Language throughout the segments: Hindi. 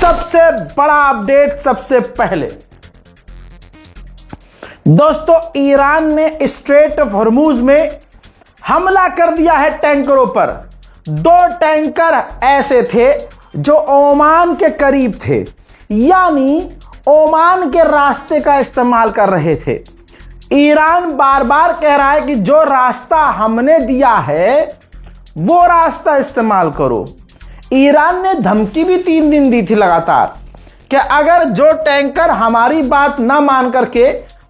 सबसे बड़ा अपडेट सबसे पहले दोस्तों, ईरान ने स्ट्रेट ऑफ हॉर्मूज में हमला कर दिया है टैंकरों पर। 2 टैंकर ऐसे थे जो ओमान के करीब थे, यानी ओमान के रास्ते का इस्तेमाल कर रहे थे। ईरान बार बार कह रहा है कि जो रास्ता हमने दिया है वो रास्ता इस्तेमाल करो। ईरान ने धमकी भी 3 दिन दी थी लगातार कि अगर जो टैंकर हमारी बात ना मान करके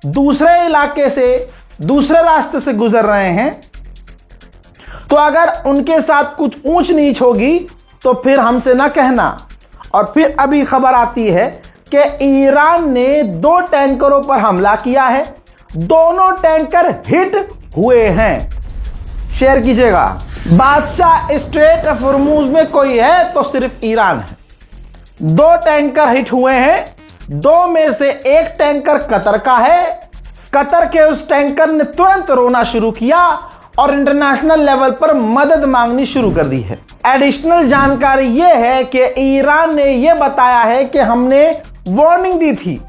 दूसरे इलाके से, दूसरे रास्ते से गुजर रहे हैं, तो अगर उनके साथ कुछ ऊंच नीच होगी तो फिर हमसे ना कहना। और फिर अभी खबर आती है कि ईरान ने 2 टैंकरों पर हमला किया है। दोनों टैंकर हिट हुए हैं। शेयर कीजिएगा। बादशाह स्ट्रेट ऑफ हॉर्मूज में कोई है तो सिर्फ ईरान है। 2 टैंकर हिट हुए हैं। 2 में से 1 टैंकर कतर का है। कतर के उस टैंकर ने तुरंत रोना शुरू किया और इंटरनेशनल लेवल पर मदद मांगनी शुरू कर दी है। एडिशनल जानकारी यह है कि ईरान ने यह बताया है कि हमने वार्निंग दी थी,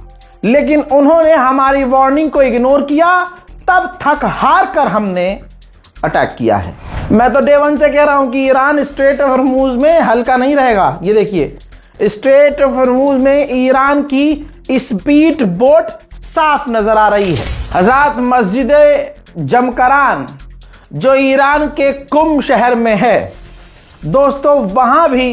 लेकिन उन्होंने हमारी वार्निंग को इग्नोर किया, तब थक हार कर हमने अटैक किया है। मैं तो डे 1 से कह रहा हूं कि ईरान स्ट्रेट ऑफ हॉर्मूज में हल्का नहीं रहेगा। ये देखिए, स्ट्रेट ऑफ हॉर्मूज में ईरान की स्पीड बोट साफ नजर आ रही है। हजरत मस्जिद जमकरान जो ईरान के कुम शहर में है दोस्तों, वहां भी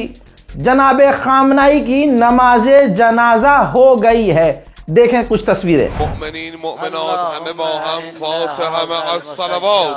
जनाबे खामनाई की नमाजे जनाजा हो गई है। देखें कुछ तस्वीरें। मुमिनीन मुमिनात हमें बा हम फातिहा में अस्सलावात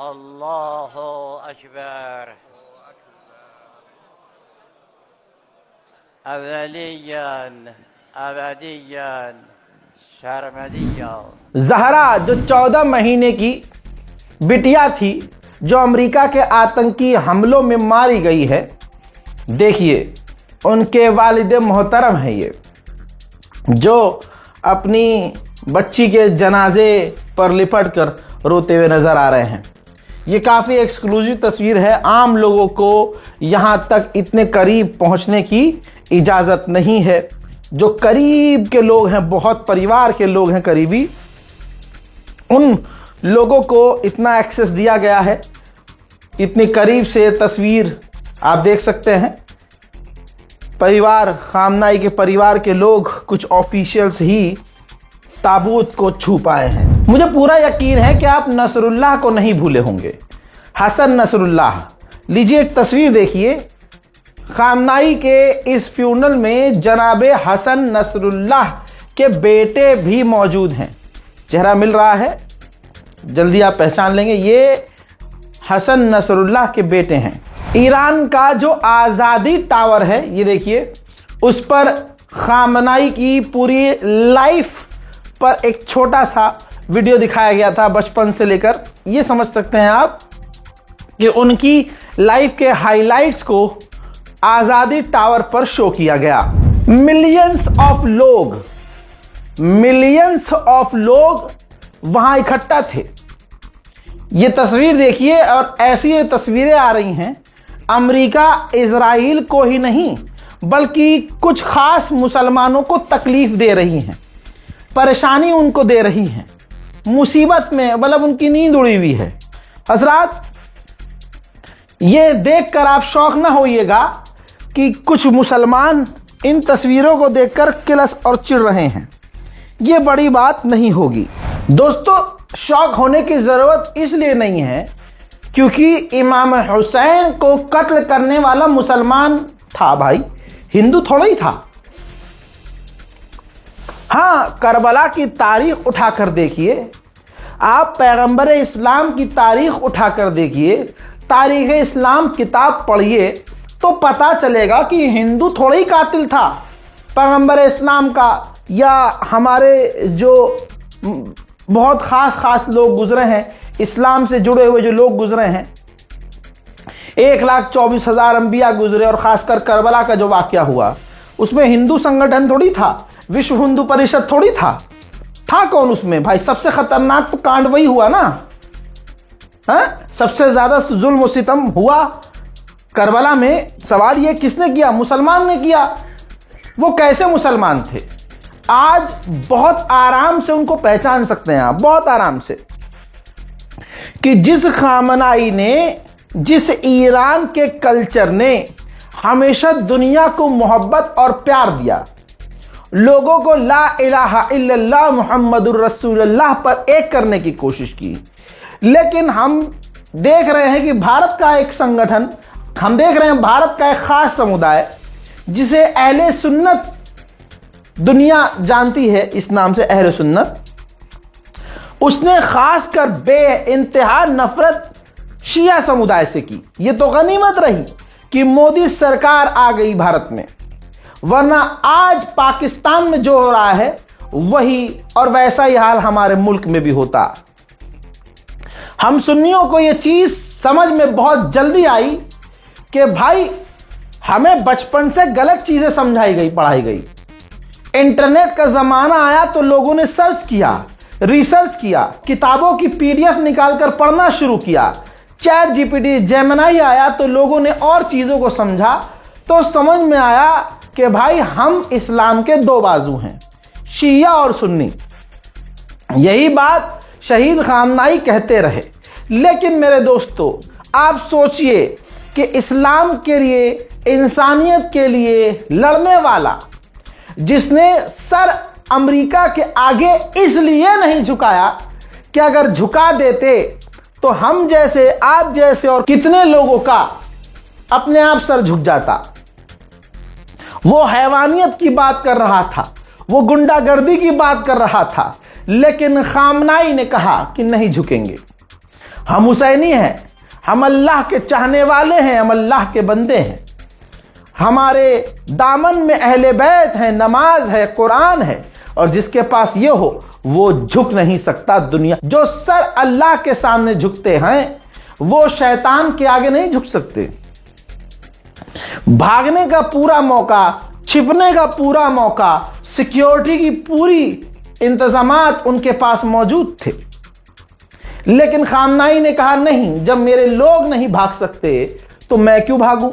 Allahu Ekber. Evveliyen, ebediyen, सरमदिया। Zahra जो 14 महीने की बिटिया थी, जो अमेरिका के आतंकी हमलों में मारी गई है, देखिए उनके वालिद मोहतरम हैं ये, जो अपनी बच्ची के जनाजे पर लिपट कर रोते हुए नजर आ रहे हैं। ये काफ़ी एक्सक्लूसिव तस्वीर है, आम लोगों को यहाँ तक इतने करीब पहुँचने की इजाज़त नहीं है। जो करीब के लोग हैं, बहुत परिवार के लोग हैं करीबी, उन लोगों को इतना एक्सेस दिया गया है। इतनी करीब से तस्वीर आप देख सकते हैं। परिवार, खामनाई के परिवार के लोग, कुछ ऑफिशियल्स ही ताबूत को छू पाए हैं। मुझे पूरा यकीन है कि आप नसरुल्लाह को नहीं भूले होंगे, हसन नसरुल्लाह। लीजिए एक तस्वीर देखिए, खामनाई के इस फ्यूनल में जनाबे हसन नसरुल्लाह के बेटे भी मौजूद हैं। चेहरा मिल रहा है, जल्दी आप पहचान लेंगे, ये हसन नसरुल्लाह के बेटे हैं। ईरान का जो आज़ादी टावर है, ये देखिए, उस पर खामनाई की पूरी लाइफ पर एक छोटा सा वीडियो दिखाया गया था, बचपन से लेकर। ये समझ सकते हैं आप कि उनकी लाइफ के हाइलाइट्स को आज़ादी टावर पर शो किया गया। मिलियंस ऑफ लोग वहां इकट्ठा थे। ये तस्वीर देखिए, और ऐसी ये तस्वीरें आ रही हैं, अमेरिका इजराइल को ही नहीं बल्कि कुछ खास मुसलमानों को तकलीफ दे रही हैं, परेशानी उनको दे रही हैं, मुसीबत में, मतलब उनकी नींद उड़ी हुई है। हजरात, ये देखकर आप शौक ना होइएगा कि कुछ मुसलमान इन तस्वीरों को देखकर किलस और चिढ़ रहे हैं। ये बड़ी बात नहीं होगी दोस्तों। शौक होने की ज़रूरत इसलिए नहीं है क्योंकि इमाम हुसैन को कत्ल करने वाला मुसलमान था भाई, हिंदू थोड़ा ही था। हाँ, करबला की तारीख उठाकर देखिए, आप पैगंबर इस्लाम की तारीख उठाकर देखिए, तारीख इस्लाम किताब पढ़िए, तो पता चलेगा कि हिंदू थोड़ा ही कातिल था पैगंबर इस्लाम का, या हमारे जो बहुत खास लोग गुजरे हैं, इस्लाम से जुड़े हुए जो लोग गुजरे हैं, 1,24,000 अंबिया गुजरे, और ख़ासकर करबला का जो वाक़या हुआ, उसमें हिंदू संगठन थोड़ी था, विश्व हिंदू परिषद थोड़ी था कौन उसमें भाई? सबसे खतरनाक तो कांड वही हुआ ना, सबसे ज़्यादा जुल्म और सितम हुआ करबला में। सवाल ये किसने किया? मुसलमान ने किया। वो कैसे मुसलमान थे? आज बहुत आराम से उनको पहचान सकते हैं आप, बहुत आराम से, कि जिस खामनाई ने, जिस ईरान के कल्चर ने हमेशा दुनिया को मोहब्बत और प्यार दिया, लोगों को ला इलाहा इल्लल्लाह मुहम्मदुर रसूलुल्लाह पर एक करने की कोशिश की, लेकिन हम देख रहे हैं कि भारत का एक संगठन, हम देख रहे हैं भारत का एक खास समुदाय जिसे अहले सुन्नत दुनिया जानती है, इस नाम से अहले सुन्नत, उसने खासकर बेइंतहा नफरत शिया समुदाय से की। ये तो गनीमत रही कि मोदी सरकार आ गई भारत में, वरना आज पाकिस्तान में जो हो रहा है वही और वैसा ही हाल हमारे मुल्क में भी होता। हम सुन्नियों को ये चीज़ समझ में बहुत जल्दी आई कि भाई हमें बचपन से गलत चीज़ें समझाई गई, पढ़ाई गई। इंटरनेट का ज़माना आया तो लोगों ने सर्च किया, रिसर्च किया, किताबों की PDF निकालकर पढ़ना शुरू किया। चैट GPT, जेमिनी आया तो लोगों ने और चीज़ों को समझा, तो समझ में आया कि भाई हम इस्लाम के दो बाजू हैं, शिया और सुन्नी। यही बात शहीद खामनाई कहते रहे। लेकिन मेरे दोस्तों, आप सोचिए कि इस्लाम के लिए, इंसानियत के लिए लड़ने वाला, जिसने सर अमेरिका के आगे इसलिए नहीं झुकाया कि अगर झुका देते तो हम जैसे, आप जैसे और कितने लोगों का अपने आप सर झुक जाता। वो हैवानियत की बात कर रहा था, वो गुंडागर्दी की बात कर रहा था, लेकिन खामनाई ने कहा कि नहीं झुकेंगे। हम हुसैनी हैं, हम अल्लाह के चाहने वाले हैं, हम अल्लाह के बंदे हैं। हमारे दामन में अहले बैत है, नमाज है, कुरान है, और जिसके पास ये हो वो झुक नहीं सकता दुनिया। जो सर अल्लाह के सामने झुकते हैं वो शैतान के आगे नहीं झुक सकते। भागने का पूरा मौका, छिपने का पूरा मौका, सिक्योरिटी की पूरी इंतजामात उनके पास मौजूद थे। लेकिन खामनाई ने कहा नहीं, जब मेरे लोग नहीं भाग सकते तो मैं क्यों भागूं।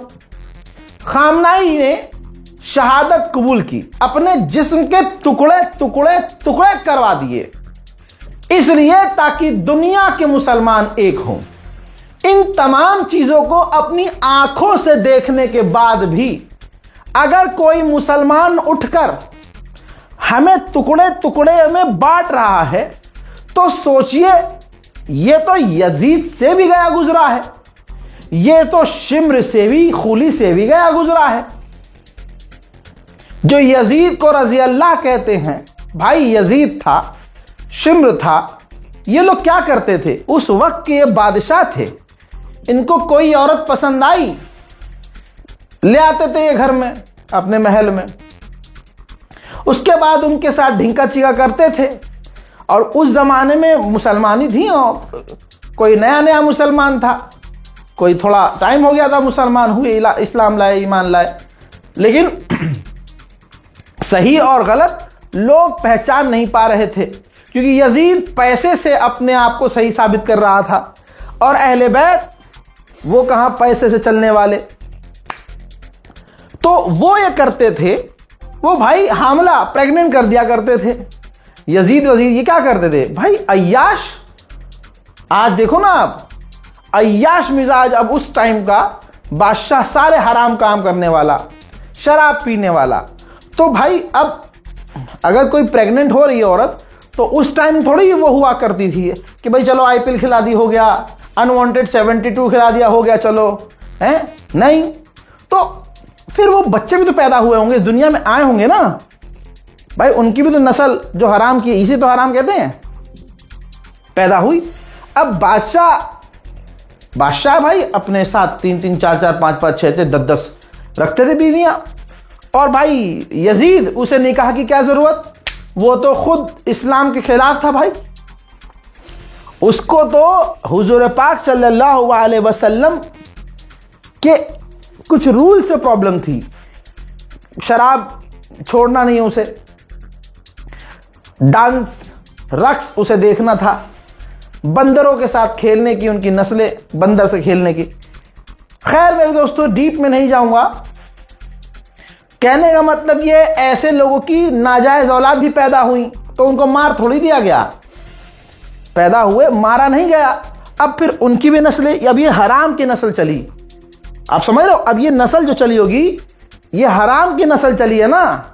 खामनाई ने शहादत कबूल की, अपने जिस्म के टुकड़े टुकड़े टुकड़े करवा दिए, इसलिए ताकि दुनिया के मुसलमान एक हों। इन तमाम चीजों को अपनी आंखों से देखने के बाद भी अगर कोई मुसलमान उठकर हमें टुकड़े टुकड़े में बांट रहा है तो सोचिए, ये तो यजीद से भी गया गुजरा है, ये तो शिम्र से भी, खूली से भी गया गुजरा है। जो यजीद को रजी अल्लाह कहते हैं, भाई यजीद था, शिम्र था, ये लोग क्या करते थे, उस वक्त के ये बादशाह थे। इनको कोई औरत पसंद आई, ले आते थे ये घर में, अपने महल में, उसके बाद उनके साथ ढिंका चिका करते थे। और उस जमाने में मुसलमानी थी, और कोई नया नया मुसलमान था, कोई थोड़ा टाइम हो गया था मुसलमान हुए, इस्लाम लाए, ईमान लाए, लेकिन सही और गलत लोग पहचान नहीं पा रहे थे, क्योंकि यजीद पैसे से अपने आप को सही साबित कर रहा था, और अहले बैत वो कहां पैसे से चलने वाले। तो वो ये करते थे, वो भाई हामला प्रेग्नेंट कर दिया करते थे। यजीद वजीद ये क्या करते थे भाई, अय्याश। आज देखो ना आप, अय्याश मिजाज अब उस टाइम का बादशाह, सारे हराम काम करने वाला, शराब पीने वाला। तो भाई अब अगर कोई प्रेग्नेंट हो रही है औरत, तो उस टाइम थोड़ी वो हुआ करती थी कि भाई चलो आईपीएल खिला दी, हो गया, अनवांटेड 72 खिला दिया, हो गया, चलो, है नहीं। तो फिर वो बच्चे भी तो पैदा हुए होंगे, इस दुनिया में आए होंगे ना भाई, उनकी भी तो नस्ल जो हराम की, इसे तो हराम कहते हैं, पैदा हुई। अब बादशाह भाई अपने साथ 3-3, 4-4, 5-5, 6-6, 10-10 रखते थे बीवियां। और भाई यजीद, उसे निकाह की क्या जरूरत, वो तो खुद इस्लाम के खिलाफ था भाई। उसको तो हुजूर पाक सल्लल्लाहु अलैहि वसल्लम के कुछ रूल से प्रॉब्लम थी, शराब छोड़ना नहीं उसे, डांस रक्स उसे देखना था, बंदरों के साथ खेलने की, उनकी नस्लें बंदर से खेलने की। खैर मेरे दोस्तों, डीप में नहीं जाऊंगा। कहने का मतलब ये, ऐसे लोगों की नाजायज औलाद भी पैदा हुई तो उनको मार थोड़ी दिया गया, पैदा हुए, मारा नहीं गया। अब फिर उनकी भी नस्लें, अब ये हराम की नस्ल चली, आप समझ रहे हो, अब ये नस्ल जो चली होगी ये हराम की नस्ल चली है ना।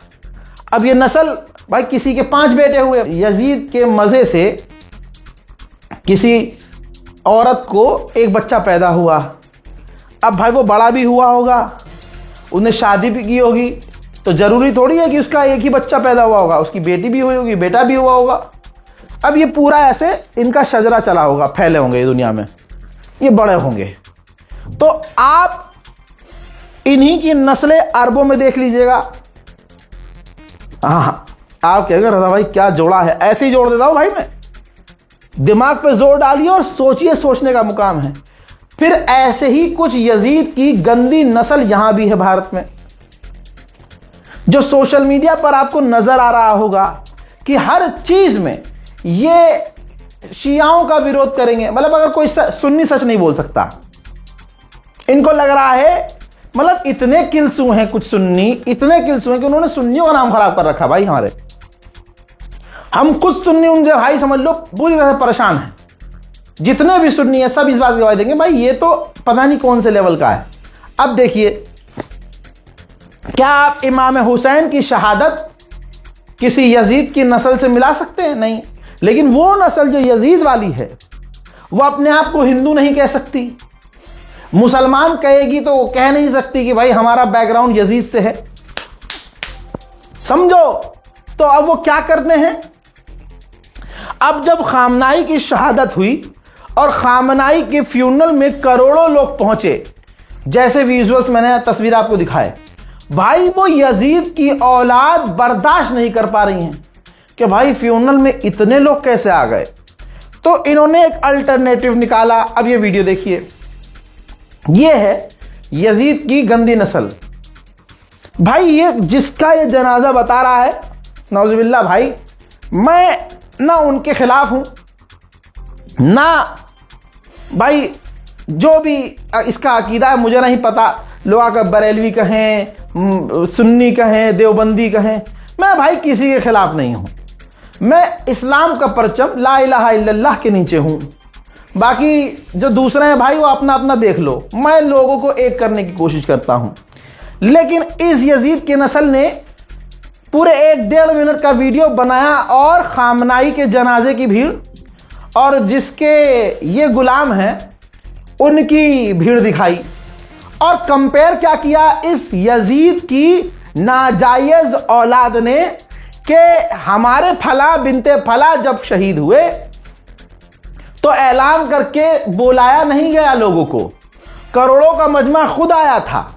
अब ये नस्ल भाई, किसी के 5 बेटे हुए, यजीद के मजे से किसी औरत को एक बच्चा पैदा हुआ। अब भाई वो बड़ा भी हुआ होगा, उसने शादी भी की होगी, तो जरूरी थोड़ी है कि उसका एक ही बच्चा पैदा हुआ होगा, उसकी बेटी भी हुई होगी, बेटा भी हुआ होगा। अब ये पूरा ऐसे इनका शजरा चला होगा, फैले होंगे ये दुनिया में, ये बड़े होंगे। तो आप इन्हीं की नस्लें अरबों में देख लीजिएगा। हाँ, आप क्या कर रहा था भाई, क्या जोड़ा है, ऐसे ही जोड़ देता हूं भाई मैं, दिमाग पे जोर डालिए और सोचिए, सोचने का मुकाम है। फिर ऐसे ही कुछ यजीद की गंदी नस्ल यहां भी है भारत में, जो सोशल मीडिया पर आपको नजर आ रहा होगा कि हर चीज में ये शियाओं का विरोध करेंगे। मतलब अगर कोई सुन्नी सच नहीं बोल सकता, इनको लग रहा है, मतलब इतने किलसू हैं कुछ सुन्नी, इतने किलसू हैं कि उन्होंने सुन्नियों का नाम खराब कर रखा भाई हमारे। हम खुद सुन्नी, उनके भाई समझ लो पूरी तरह से परेशान हैं। जितने भी सुन्नी है सब इस बात की गवाही देंगे भाई ये तो पता नहीं कौन से लेवल का है। अब देखिए, क्या आप इमाम हुसैन की शहादत किसी यजीद की नस्ल से मिला सकते हैं? नहीं। लेकिन वो नस्ल जो यजीद वाली है वो अपने आप को हिंदू नहीं कह सकती, मुसलमान कहेगी तो वो कह नहीं सकती कि भाई हमारा बैकग्राउंड यजीद से है, समझो। तो अब वो क्या करते हैं, अब जब खामनाई की शहादत हुई और खामनाई के फ्यूनरल में करोड़ों लोग पहुंचे, जैसे विजुअल्स मैंने तस्वीर आपको दिखाए। भाई वो यजीद की औलाद बर्दाश्त नहीं कर पा रही हैं कि भाई फ्यूनरल में इतने लोग कैसे आ गए। तो इन्होंने एक अल्टरनेटिव निकाला। अब ये वीडियो देखिए, ये है यजीद की गंदी नस्ल। भाई ये जिसका ये जनाजा बता रहा है, नौजुबिल्ला भाई, मैं ना उनके खिलाफ हूं, ना भाई जो भी इसका अकीदा है मुझे नहीं पता, लोग आकर बरेलवी कहें, सुन्नी कहें, देवबंदी कहें, मैं भाई किसी के खिलाफ नहीं हूं। मैं इस्लाम का परचम ला इलाहा इल्लल्लाह के नीचे हूं। बाकी जो दूसरे हैं भाई वो अपना अपना देख लो, मैं लोगों को एक करने की कोशिश करता हूं। लेकिन इस यजीद की नस्ल ने पूरे 1-1.5 मिनट का वीडियो बनाया और खामनाई के जनाजे की भीड़ और जिसके ये गुलाम हैं उनकी भीड़ दिखाई, और कंपेयर क्या किया इस यजीद की नाजायज औलाद ने कि हमारे फला बिनते फला जब शहीद हुए तो ऐलान करके बुलाया नहीं गया लोगों को, करोड़ों का मजमा खुद आया था,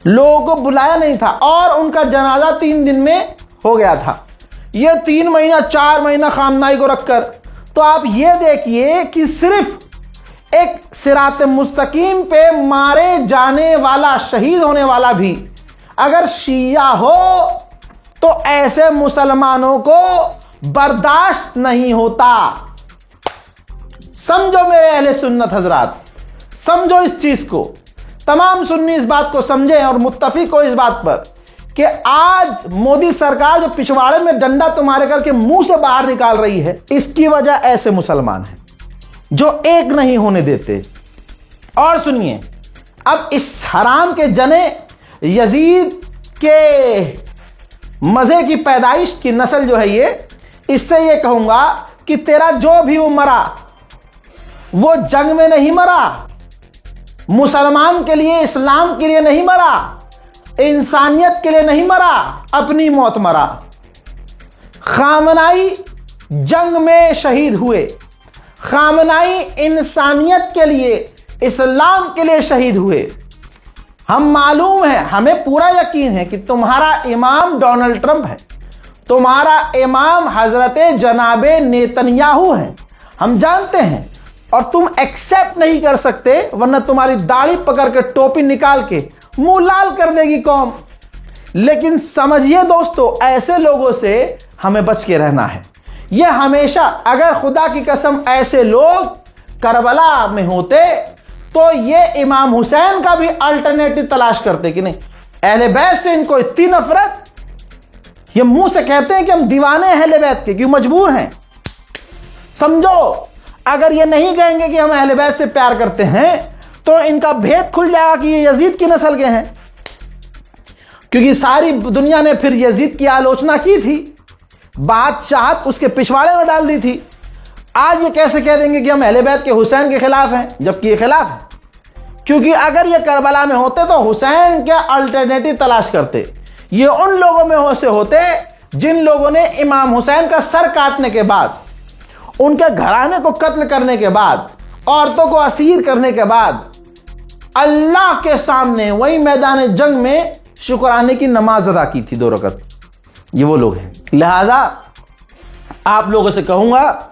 लोगों को बुलाया नहीं था, और उनका जनाजा 3 दिन में हो गया था। ये 3 महीना 4 महीना खामनाई को रखकर, तो आप ये देखिए कि सिर्फ एक सिरात मुस्तकीम पे मारे जाने वाला, शहीद होने वाला भी अगर शिया हो तो ऐसे मुसलमानों को बर्दाश्त नहीं होता। समझो मेरे अहले सुन्नत हजरात, समझो इस चीज को, तमाम सुन्नी इस बात को समझें और मुत्तफिक हो इस बात पर कि आज मोदी सरकार जो पिछवाड़े में डंडा तुम्हारे करके मुंह से बाहर निकाल रही है, इसकी वजह ऐसे मुसलमान हैं जो एक नहीं होने देते। और सुनिए, अब इस हराम के जने यजीद के मजे की पैदाइश की नस्ल जो है ये, इससे ये कहूंगा कि तेरा जो भी वो मरा वो जंग में नहीं मरा, मुसलमान के लिए, इस्लाम के लिए नहीं मरा, इंसानियत के लिए नहीं मरा, अपनी मौत मरा। खामनाई जंग में शहीद हुए, खामनाई इंसानियत के लिए, इस्लाम के लिए शहीद हुए। हम मालूम है, हमें पूरा यकीन है कि तुम्हारा इमाम डोनाल्ड ट्रंप है, तुम्हारा इमाम हजरत जनाबे नेतन्याहू है, हम जानते हैं, और तुम एक्सेप्ट नहीं कर सकते, वरना तुम्हारी दाढ़ी पकड़ के टोपी निकाल के मुंह लाल कर देगी कौम। लेकिन समझिए दोस्तों, ऐसे लोगों से हमें बच के रहना है। यह हमेशा, अगर खुदा की कसम ऐसे लोग करबला में होते तो ये इमाम हुसैन का भी अल्टरनेटिव तलाश करते कि नहीं। अहले बैत से इनको इतनी नफरत, ये मुंह से कहते हैं कि हम दीवाने हैं अहले बैत के, क्यों मजबूर हैं। समझो, अगर ये नहीं कहेंगे कि हम अहले बैत से प्यार करते हैं तो इनका भेद खुल जाएगा कि ये यजीद की नस्ल के हैं, क्योंकि सारी दुनिया ने फिर यजीद की आलोचना की थी, बादशाहत उसके पिछवाड़े में डाल दी थी। आज ये कैसे कह देंगे कि हम अहले बैत के हुसैन के खिलाफ हैं, जबकि ये खिलाफ है। क्योंकि अगर ये करबला में होते तो हुसैन के अल्टरनेटिव तलाश करते। ये उन लोगों में से होते जिन लोगों ने इमाम हुसैन का सर काटने के बाद, उनके घराने को कत्ल करने के बाद, औरतों को असीर करने के बाद अल्लाह के सामने वही मैदान जंग में शुक्राने की नमाज अदा की थी 2 रकत। ये वो लोग हैं। लिहाजा आप लोगों से कहूंगा,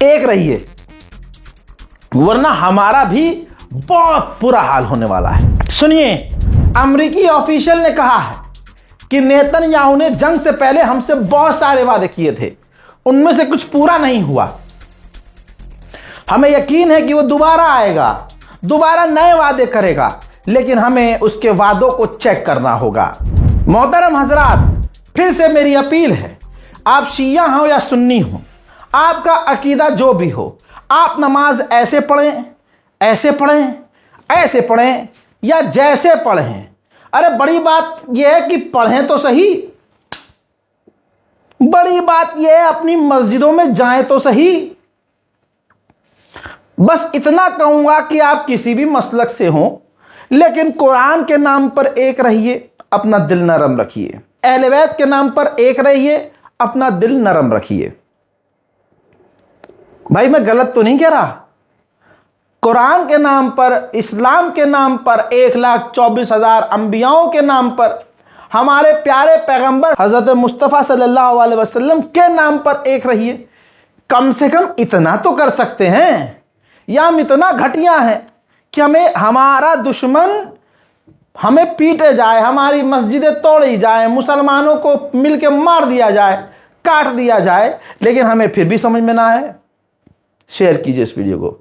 एक रहिए, वरना हमारा भी बहुत बुरा हाल होने वाला है। सुनिए, अमेरिकी ऑफिशियल ने कहा है कि नेतन्याहू ने जंग से पहले हमसे बहुत सारे वादे किए थे, उनमें से कुछ पूरा नहीं हुआ। हमें यकीन है कि वो दोबारा आएगा, दोबारा नए वादे करेगा, लेकिन हमें उसके वादों को चेक करना होगा। मोहतरम हजरात, फिर से मेरी अपील है, आप शिया हो या सुन्नी हो, आपका अकीदा जो भी हो, आप नमाज ऐसे पढ़ें, ऐसे पढ़ें, ऐसे पढ़ें या जैसे पढ़ें। अरे बड़ी बात यह है कि पढ़ें तो सही, बड़ी बात यह है अपनी मस्जिदों में जाएं तो सही। बस इतना कहूंगा कि आप किसी भी मसलक से हों, लेकिन कुरान के नाम पर एक रहिए, अपना दिल नरम रखिए। अहले बैत के नाम पर एक रहिए, अपना दिल नरम रखिए। भाई मैं गलत तो नहीं कह रहा। कुरान के नाम पर, इस्लाम के नाम पर, 1,24,000 अंबियाओं के नाम पर, हमारे प्यारे पैगंबर हजरत मुस्तफ़ा सल्लल्लाहु अलैहि वसल्लम के नाम पर एक रहिए। कम से कम इतना तो कर सकते हैं। या हम इतना घटिया हैं कि हमें हमारा दुश्मन हमें पीटे जाए, हमारी मस्जिदें तोड़ी जाए, मुसलमानों को मिलके मार दिया जाए, काट दिया जाए, लेकिन हमें फिर भी समझ में ना आए। शेयर कीजिए इस वीडियो को।